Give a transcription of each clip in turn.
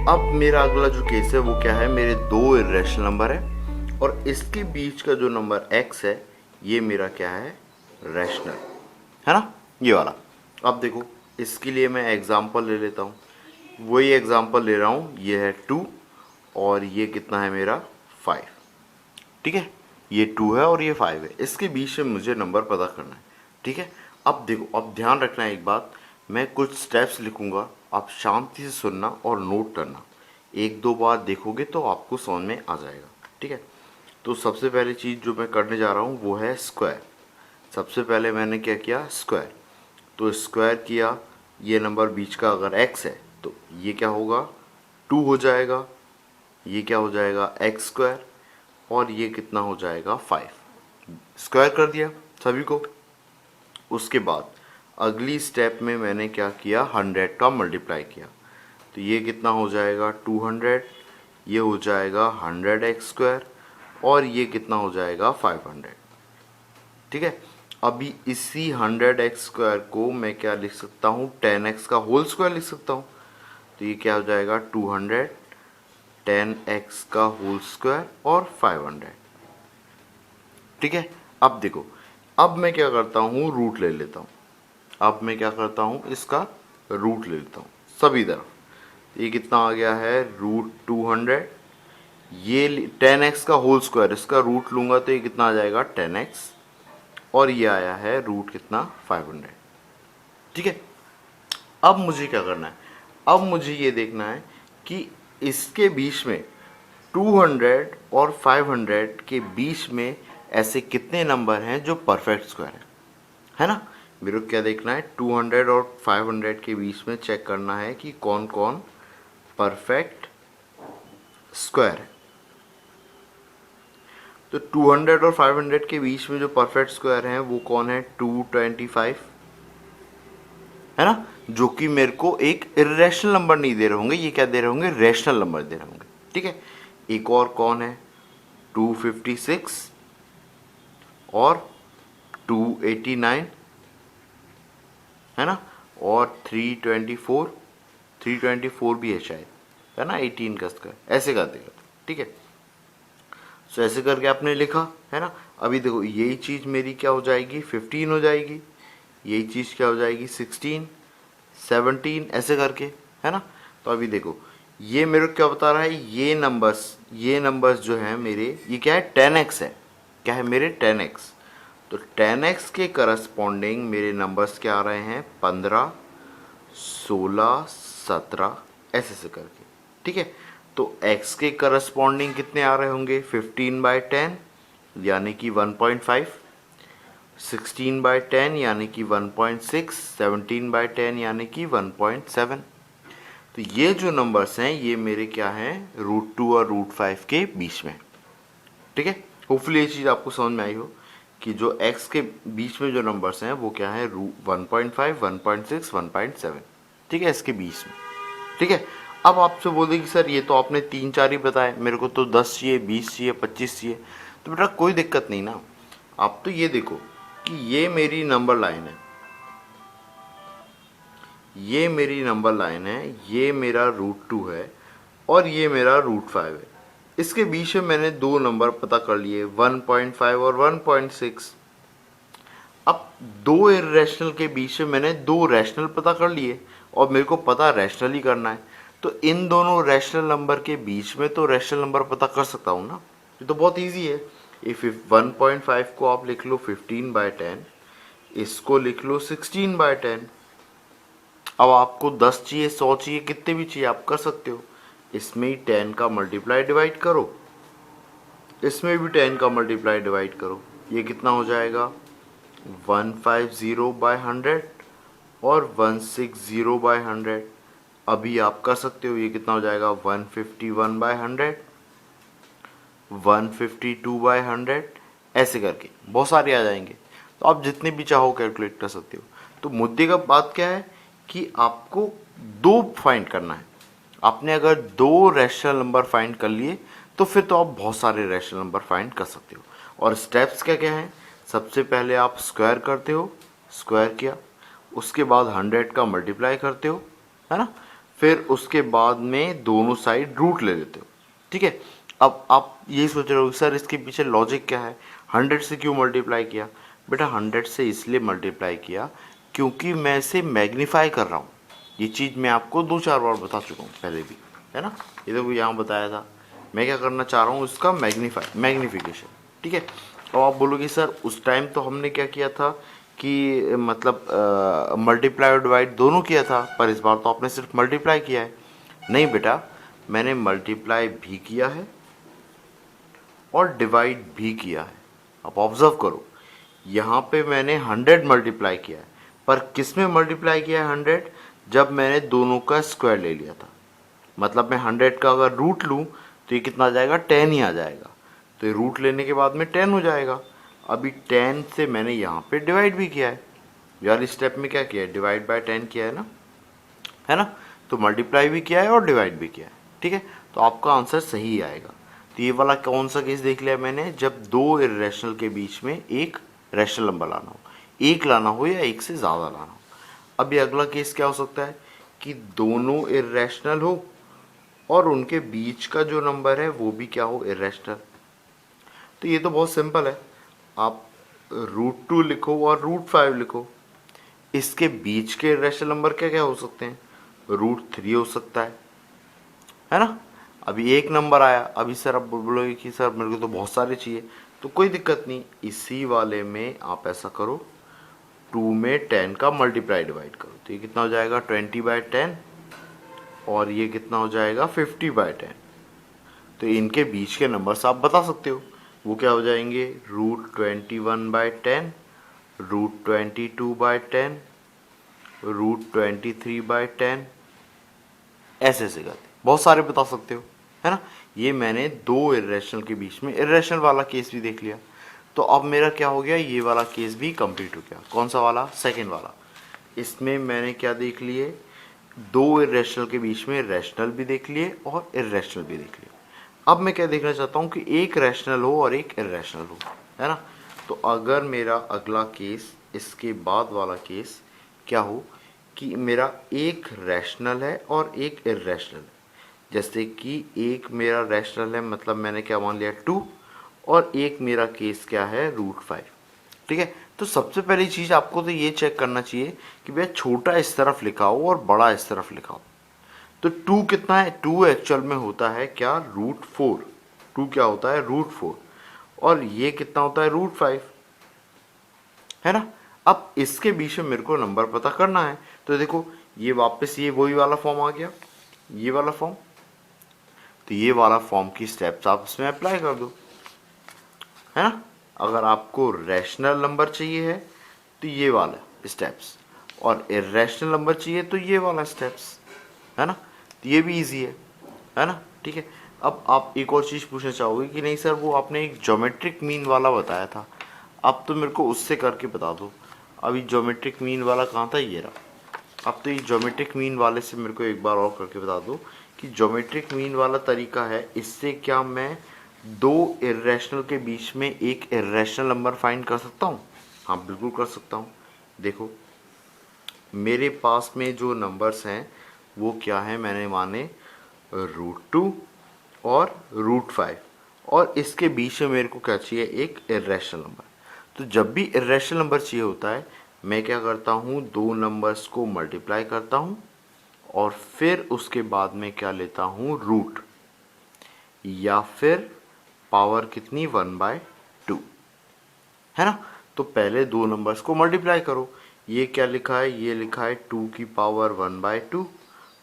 अब मेरा अगला जो केस है वो क्या है, मेरे दो इरेशनल नंबर है और इसके बीच का जो नंबर x है ये मेरा क्या है, रैशनल है ना, ये वाला। अब देखो इसके लिए मैं एग्जांपल ले लेता हूँ, वही एग्जांपल ले रहा हूँ, ये है 2 और ये कितना है मेरा 5। ठीक है, ये 2 है और ये 5 है, इसके बीच में मुझे नंबर पता करना है। ठीक है, अब देखो, अब ध्यान रखना है एक बात, मैं कुछ स्टेप्स लिखूंगा, आप शांति से सुनना और नोट करना, एक दो बार देखोगे तो आपको समझ में आ जाएगा। ठीक है, तो सबसे पहली चीज़ जो मैं करने जा रहा हूँ वो है स्क्वायर। सबसे पहले मैंने क्या किया, स्क्वायर। तो स्क्वायर किया, ये नंबर बीच का अगर x है तो ये क्या होगा, 2 हो जाएगा, ये क्या हो जाएगा एक्स स्क्वायर, और ये कितना हो जाएगा 5। स्क्वायर कर दिया सभी को। उसके बाद अगली स्टेप में मैंने क्या किया, 100 का मल्टीप्लाई किया, तो ये कितना हो जाएगा 200, ये हो जाएगा 100 एक्स स्क्वायर, और ये कितना हो जाएगा 500। ठीक है, अभी इसी 100 एक्स स्क्वायर को मैं क्या लिख सकता हूँ, 10x का होल स्क्वायर लिख सकता हूँ, तो ये क्या हो जाएगा 200 10x का होल स्क्वायर और 500। ठीक है, अब देखो, अब मैं क्या करता हूँ, रूट ले लेता हूँ। अब मैं क्या करता हूँ, इसका रूट ले लेता हूँ सभी तरफ। ये कितना आ गया है, रूट 200, ये 10x का होल स्क्वायर, इसका रूट लूँगा तो ये कितना आ जाएगा 10x, और ये आया है रूट कितना 500। ठीक है, अब मुझे क्या करना है, अब मुझे ये देखना है कि इसके बीच में 200 और 500 के बीच में ऐसे कितने नंबर हैं जो परफेक्ट स्क्वायर है ना। मेरे को क्या देखना है, 200 और 500 के बीच में चेक करना है कि कौन कौन परफेक्ट स्क्वायर है। तो 200 और 500 के बीच में जो परफेक्ट स्क्वायर हैं वो कौन है, 225 है ना, जो कि मेरे को एक इरेशनल नंबर नहीं दे रहे होंगे, ये क्या दे रहे होंगे, रैशनल नंबर दे रहे होंगे। ठीक है, एक और कौन है, 256 और 289 है ना, और 324 भी है शायद, है ना, 18 का स्क्वायर, ऐसे कर देगा। ठीक है, सो ऐसे करके आपने लिखा है ना। अभी देखो यही चीज़ मेरी क्या हो जाएगी, 15 हो जाएगी, यही चीज़ क्या हो जाएगी 16 17 ऐसे करके, है ना। तो अभी देखो ये मेरे को क्या बता रहा है, ये नंबर्स जो हैं मेरे, ये क्या है 10x है, क्या है मेरे 10x। तो 10x के करस्पॉन्डिंग मेरे नंबर्स क्या आ रहे हैं, 15 16 17 ऐसे से करके। ठीक है, तो x के करस्पॉन्डिंग कितने आ रहे होंगे, 15/10 यानी कि 1.5, 16/10 यानी कि 1.6, 17/10 यानी कि 1.7। तो ये जो नंबर्स हैं ये मेरे क्या हैं, √2 और √5 के बीच में। ठीक है, होपफुली ये चीज़ आपको समझ में आई हो कि जो x के बीच में जो नंबर्स हैं वो क्या है, 1.5 1.6 1.7। ठीक है, इसके बीच में। ठीक है, अब आपसे बोल कि सर ये तो आपने 3 4 ही बताए, मेरे को तो 10 चाहिए, 20 चाहिए, 25 चाहिए। तो बेटा कोई दिक्कत नहीं ना, आप तो ये देखो कि ये मेरी नंबर लाइन है, ये मेरी नंबर लाइन है, ये मेरा √2 है और ये मेरा √5 है। इसके बीच में मैंने दो नंबर पता कर लिए, 1.5 और 1.6। अब दो इरेशनल के बीच में मैंने दो रैशनल पता कर लिए और मेरे को पता रैशनल ही करना है, तो इन दोनों रैशनल नंबर के बीच में तो रैशनल नंबर पता कर सकता हूँ ना, ये तो बहुत इजी है। इफ 1.5 को आप लिख लो 15/10, इसको लिख लो 16/10। अब आपको 10 चाहिए, 100 चाहिए, कितने भी चाहिए आप कर सकते हो। इसमें ही 10 का मल्टीप्लाई डिवाइड करो, इसमें भी 10 का मल्टीप्लाई डिवाइड करो, ये कितना हो जाएगा 150/100 और 160/100। अभी आप कर सकते हो, ये कितना हो जाएगा 151/100 152/100 ऐसे करके बहुत सारे आ जाएंगे, तो आप जितने भी चाहो कैलकुलेट कर सकते हो। तो मुद्दे का बात क्या है कि आपको दो फाइंड करना है। आपने अगर दो रैशनल नंबर फाइंड कर लिए तो फिर तो आप बहुत सारे रैशनल नंबर फाइंड कर सकते हो। और स्टेप्स क्या क्या हैं, सबसे पहले आप स्क्वायर करते हो, स्क्वायर किया, उसके बाद 100 का मल्टीप्लाई करते हो, है ना, फिर उसके बाद में दोनों साइड रूट ले लेते हो, ठीक है। अब आप यही सोच रहे हो सर इसके पीछे लॉजिक क्या है, 100 से क्यों मल्टीप्लाई किया? बेटा 100 से इसलिए मल्टीप्लाई किया क्योंकि मैं इसे मैग्नीफाई कर रहा हूँ। ये चीज़ मैं आपको 2-4 बार बता चुका हूँ पहले भी, है ना। ये देखो यहाँ बताया था, मैं क्या करना चाह रहा हूँ, इसका मैग्नीफिकेशन, ठीक है। अब आप बोलोगे सर उस टाइम तो हमने क्या किया था कि मतलब मल्टीप्लाई और डिवाइड दोनों किया था, पर इस बार तो आपने सिर्फ मल्टीप्लाई किया है। नहीं बेटा, मैंने मल्टीप्लाई भी किया है और डिवाइड भी किया है। आप ऑब्जर्व करो, यहाँ पे मैंने 100 मल्टीप्लाई किया है, पर किस में मल्टीप्लाई किया है 100? जब मैंने दोनों का स्क्वायर ले लिया था। मतलब मैं 100 का अगर रूट लूँ तो ये कितना आ जाएगा, 10 ही आ जाएगा। तो ये रूट लेने के बाद में 10 हो जाएगा। अभी 10 से मैंने यहाँ पे डिवाइड भी किया है यार, इस स्टेप में क्या किया है, डिवाइड बाय 10 किया है ना। तो मल्टीप्लाई भी किया है और डिवाइड भी किया है, ठीक है। तो आपका आंसर सही आएगा। तो ये वाला कौन सा केस देख लिया मैंने, जब दो इर्रेशनल के बीच में एक रैशनल नंबर लाना हो, एक लाना हो या एक से ज़्यादा लाना हो। अब ये अगला केस क्या हो सकता है कि दोनों इर्रेशनल हो और उनके बीच का जो नंबर है वो भी क्या हो, इर्रेशनल। तो ये तो बहुत सिंपल है, आप √2 लिखो और √5 लिखो। इसके बीच के इर्रेशनल नंबर क्या क्या हो सकते हैं, √3 हो सकता है ना। अभी एक नंबर आया, अभी सर आप बोलोगे कि सर मेरे को तो बहुत सारे चाहिए, तो कोई दिक्कत नहीं, इसी वाले में आप ऐसा करो, 2 में 10 का मल्टीप्लाई डिवाइड करो, तो ये कितना हो जाएगा 20/10 और ये कितना हो जाएगा 50/10। तो इनके बीच के नंबर्स आप बता सकते हो, वो क्या हो जाएंगे, √21/10, √22/10, √23/10, ऐसे ऐसे करते बहुत सारे बता सकते हो, है ना। ये मैंने दो इर्रेशनल के बीच में इर्रेशनल वाला केस भी देख लिया। तो अब मेरा क्या हो गया, ये वाला केस भी कंप्लीट हो गया। कौन सा वाला, सेकंड वाला। इसमें मैंने क्या देख लिए, दो इर्रेशनल के बीच में रैशनल भी देख लिए और इर्रेशनल भी देख लिए। अब मैं क्या देखना चाहता हूँ कि एक रैशनल हो और एक इर्रेशनल हो, है ना। तो अगर मेरा अगला केस, इसके बाद वाला केस क्या हो कि मेरा एक रैशनल है और एक इर्रेशनल है। जैसे कि एक मेरा रैशनल है, मतलब मैंने क्या मान लिया 2, और एक मेरा केस क्या है, √5, ठीक है। तो सबसे पहली चीज़ आपको तो ये चेक करना चाहिए कि भैया छोटा इस तरफ लिखा हो और बड़ा इस तरफ लिखा हो। तो 2 कितना है, 2 एक्चुअल में होता है क्या, √4। 2 क्या होता है, √4, और ये कितना होता है, √5, है ना। अब इसके बीच में मेरे को नंबर पता करना है, तो देखो ये वापस ये वही वाला फॉर्म आ गया, ये वाला फॉर्म। तो ये वाला फॉर्म की स्टेप्स आप इसमें अप्लाई कर दो, है ना। अगर आपको रैशनल नंबर चाहिए है तो ये वाला स्टेप्स, और इर्रेशनल नंबर चाहिए तो ये वाला स्टेप्स, है ना। तो ये भी इजी है ना, ठीक है। अब आप एक और चीज़ पूछना चाहोगे कि नहीं सर वो आपने एक ज्योमेट्रिक मीन वाला बताया था, अब तो मेरे को उससे करके बता दो। अभी ज्योमेट्रिक मीन वाला कहाँ था, ये रहा। अब तो ये ज्योमेट्रिक मीन वाले से मेरे को एक बार और करके बता दो कि ज्योमेट्रिक मीन वाला तरीका है, इससे क्या मैं दो इर्रेशनल के बीच में एक इर्रेशनल नंबर फाइंड कर सकता हूँ? हाँ बिल्कुल कर सकता हूँ। देखो मेरे पास में जो नंबर्स हैं वो क्या है, मैंने माने √2 और √5, और इसके बीच में मेरे को क्या चाहिए, एक इर्रेशनल नंबर। तो जब भी इर्रेशनल नंबर चाहिए होता है, मैं क्या करता हूँ, दो नंबर्स को मल्टीप्लाई करता हूँ और फिर उसके बाद में क्या लेता हूँ, रूट, या फिर पावर कितनी, 1/2, है ना। तो पहले दो नंबर्स को मल्टीप्लाई करो, ये क्या लिखा है, ये लिखा है 2 की पावर 1/2,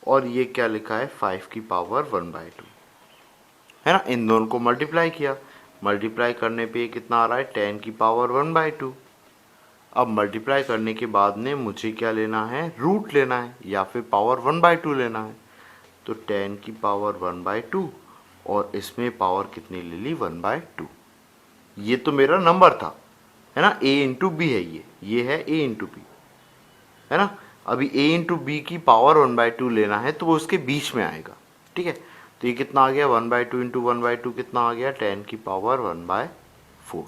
और ये क्या लिखा है 5 की पावर 1/2, है ना। इन दोनों को मल्टीप्लाई किया, मल्टीप्लाई करने पे कितना आ रहा है, 10 की पावर 1/2। अब मल्टीप्लाई करने के बाद में मुझे क्या लेना है, रूट लेना है या फिर पावर 1/2 लेना है। तो 10 की पावर 1/2 और इसमें पावर कितनी ले ली, 1/2। ये तो मेरा नंबर था, है ना, a इंटू बी है, ये है a इंटू बी, है ना। अभी a इंटू बी की पावर 1/2 लेना है तो वो उसके बीच में आएगा, ठीक है। तो ये कितना आ गया, 1/2 इंटू 1/2 कितना आ गया, 10 की पावर 1/4,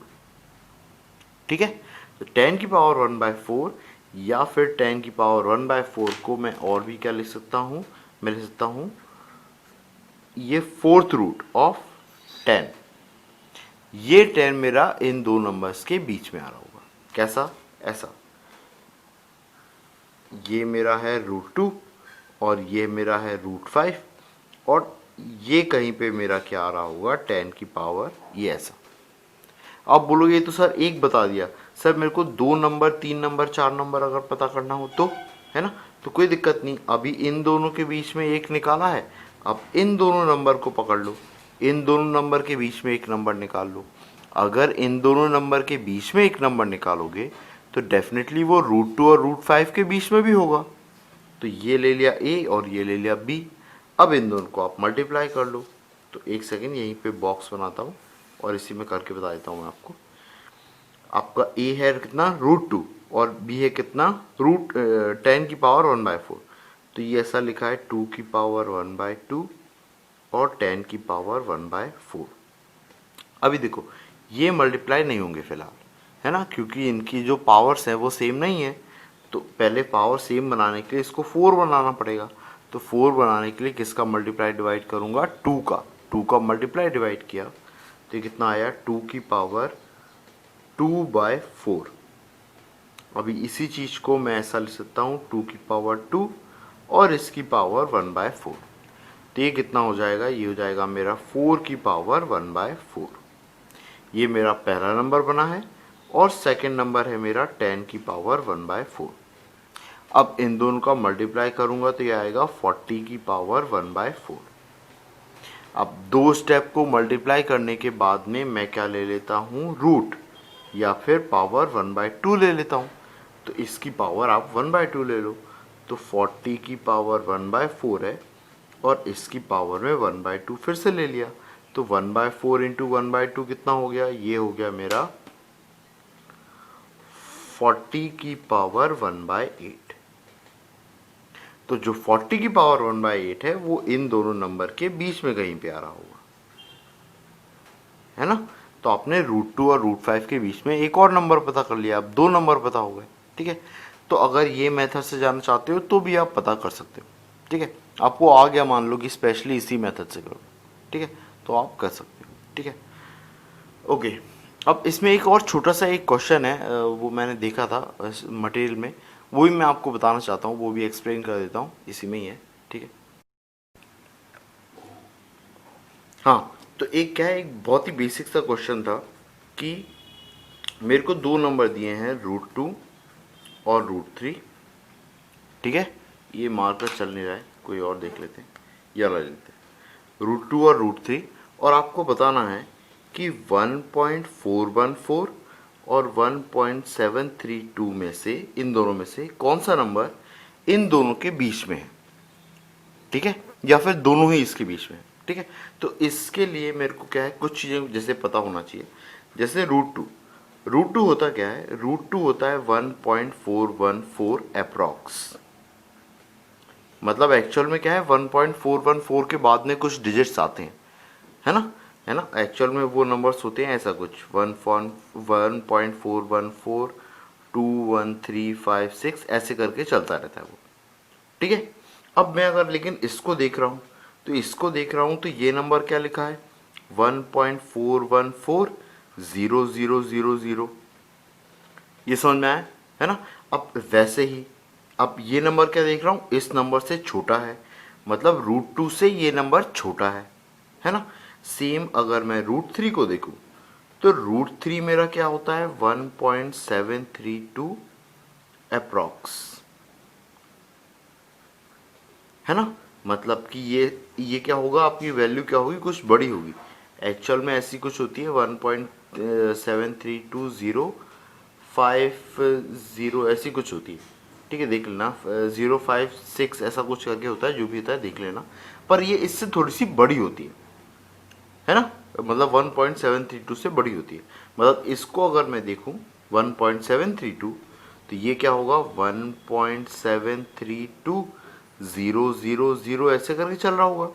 ठीक है। तो 10 की पावर 1/4 या फिर 10 की पावर 1/4 को मैं और भी क्या लिख सकता हूँ, मैं लिख सकता हूँ ये फोर्थ रूट ऑफ 10। ये 10 मेरा इन दो नंबर्स के बीच में आ रहा होगा। कैसा? ऐसा, ये मेरा है √2 और ये मेरा है √5 और ये कहीं पे मेरा क्या आ रहा होगा 10 की पावर ये ऐसा। आप बोलोगे तो सर एक बता दिया, सर मेरे को 2 नंबर 3 नंबर 4 नंबर अगर पता करना हो तो, है ना, तो कोई दिक्कत नहीं। अभी इन दोनों के बीच में एक निकाला है, अब इन दोनों नंबर को पकड़ लो, इन दोनों नंबर के बीच में एक नंबर निकाल लो। अगर इन दोनों नंबर के बीच में एक नंबर निकालोगे तो डेफिनेटली वो √2 और √5 के बीच में भी होगा। तो ये ले लिया ए और ये ले लिया बी। अब इन दोनों को आप मल्टीप्लाई कर लो। तो एक सेकेंड यहीं पे बॉक्स बनाता हूँ और इसी में करके बता देता हूँ मैं आपको। आपका ए है कितना √2 और बी है कितना √10 की पावर 1/4। तो ये ऐसा लिखा है 2 की पावर 1/2 और 10 की पावर 1/4। अभी देखो ये मल्टीप्लाई नहीं होंगे फिलहाल, है ना, क्योंकि इनकी जो पावर्स हैं वो सेम नहीं है। तो पहले पावर सेम बनाने के लिए इसको 4 बनाना पड़ेगा। तो 4 बनाने के लिए किसका मल्टीप्लाई डिवाइड करूंगा? 2 का मल्टीप्लाई डिवाइड किया तो ये कितना आया 2 की पावर 2/4। अभी इसी चीज को मैं ऐसा लिख सकता हूँ 2 की पावर 2 और इसकी पावर 1/4। तो ये कितना हो जाएगा? ये हो जाएगा मेरा 4 की पावर 1/4। ये मेरा पहला नंबर बना है और सेकंड नंबर है मेरा 10 की पावर 1/4। अब इन दोनों का मल्टीप्लाई करूंगा तो ये आएगा 40 की पावर 1/4। अब दो स्टेप को मल्टीप्लाई करने के बाद में मैं क्या ले लेता हूँ? रूट या फिर पावर 1/2 ले लेता हूँ। तो इसकी पावर आप 1/2 ले लो। तो 40 की पावर 1/4 है और इसकी पावर में 1/2 फिर से ले लिया। तो 1/4 इंटू 1/2 कितना हो गया? ये हो गया मेरा 40 की पावर 1/8। तो जो 40 की पावर 1/8 है वो इन दोनों नंबर के बीच में कहीं पे आ रहा होगा, है ना। तो आपने √2 और √5 के बीच में एक और नंबर पता कर लिया, अब 2 नंबर पता हो गए, ठीक है। तो अगर ये मेथड से जानना चाहते हो तो भी आप पता कर सकते हो, ठीक है। आपको आ गया मान लो कि स्पेशली इसी मेथड से करो, ठीक है, तो आप कर सकते हो, ठीक है। ओके, अब इसमें एक और छोटा सा एक क्वेश्चन है, वो मैंने देखा था मटेरियल में, वो भी मैं आपको बताना चाहता हूँ, वो भी एक्सप्लेन कर देता हूँ, इसी में ही है, ठीक है। हाँ, तो एक क्या है, एक बहुत ही बेसिक सा क्वेश्चन था कि मेरे को 2 नंबर दिए हैं √2 और √3, ठीक है। ये मार्कर चल नहीं रहा है, कोई और देख लेते हैं, ये वाला लेते हैं, √2 और √3, और आपको बताना है कि 1.414 और 1.732 में से, इन दोनों में से कौन सा नंबर इन दोनों के बीच में है, ठीक है, या फिर दोनों ही इसके बीच में है, ठीक है। तो इसके लिए मेरे को क्या है, कुछ चीज़ें जैसे पता होना चाहिए। जैसे √2 होता क्या है? √2 होता है 1.414 अप्रॉक्स। मतलब एक्चुअल में क्या है, 1.414 के बाद में कुछ डिजिट्स आते हैं, है ना, है ना। एक्चुअल में वो नंबर्स होते हैं ऐसा कुछ 1.414 2 1 3 5 6 ऐसे करके चलता रहता है वो, ठीक है। अब मैं अगर लेकिन इसको देख रहा हूँ, तो इसको देख रहा हूँ तो ये नंबर क्या लिखा है 1.4140000, ये समझ में आया, है ना। अब वैसे ही अब ये नंबर क्या देख रहा हूँ, इस नंबर से छोटा है, मतलब √2 से ये नंबर छोटा है ना। सेम अगर मैं √3 को देखूँ तो √3 मेरा क्या होता है 1.732 अप्रॉक्स, है ना। मतलब कि ये क्या होगा, आपकी वैल्यू क्या होगी, कुछ बड़ी होगी। एक्चुअल में ऐसी कुछ होती है 1.732050 ऐसी कुछ होती है, ठीक है, देख लेना 056 ऐसा कुछ करके होता है, जो भी होता है देख लेना। पर ये इससे थोड़ी सी बड़ी होती है ना, मतलब 1.732 से बड़ी होती है। मतलब इसको अगर मैं देखूं 1.732 तो ये क्या होगा 1.732000 ऐसे करके चल रहा होगा।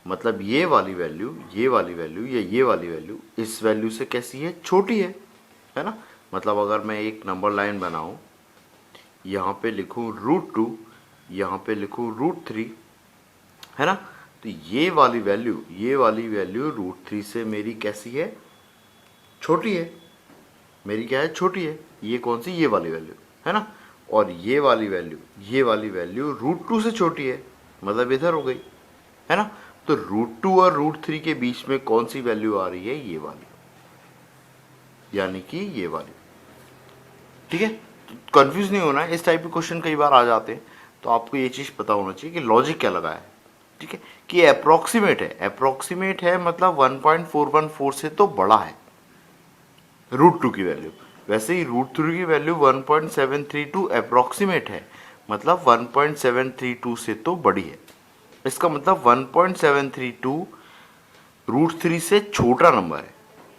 मतलब ये वाली वैल्यू या ये वाली वैल्यू इस वैल्यू से कैसी है, छोटी है ना। मतलब अगर मैं एक नंबर लाइन बनाऊं, यहाँ पे लिखूं √2, यहाँ पे लिखूं √3, है ना। तो ये वाली वैल्यू √3 से मेरी कैसी है, छोटी है, मेरी क्या है, छोटी है। ये कौन सी, ये वाली वैल्यू, है ना। और ये वाली वैल्यू √2 से छोटी है, मतलब इधर हो गई, है ना। तो √2 और √3 के बीच में कौन सी वैल्यू आ रही है, ये वाली, यानी कि ये वाली। ठीक है, कंफ्यूज नहीं होना है, इस टाइप के क्वेश्चन कई बार आ जाते हैं, तो आपको ये चीज पता होना चाहिए कि लॉजिक क्या लगा है। ठीक है, कि अप्रोक्सीमेट है मतलब 1.414 से तो बड़ा है √2 की वैल्यू। वैसे ही √3 की वैल्यू 1.732 अप्रोक्सीमेट है, मतलब 1.732 से तो बड़ी है। इसका मतलब 1.732 √3 से छोटा नंबर है,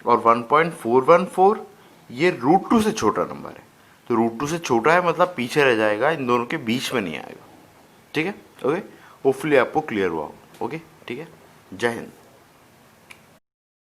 और 1.414 ये √2 से छोटा नंबर है। तो √2 से छोटा है मतलब पीछे रह जाएगा, इन दोनों के बीच में नहीं आएगा। ठीक है, ओके, होपफुली आपको क्लियर हुआ। ओके, ठीक है, जय हिंद।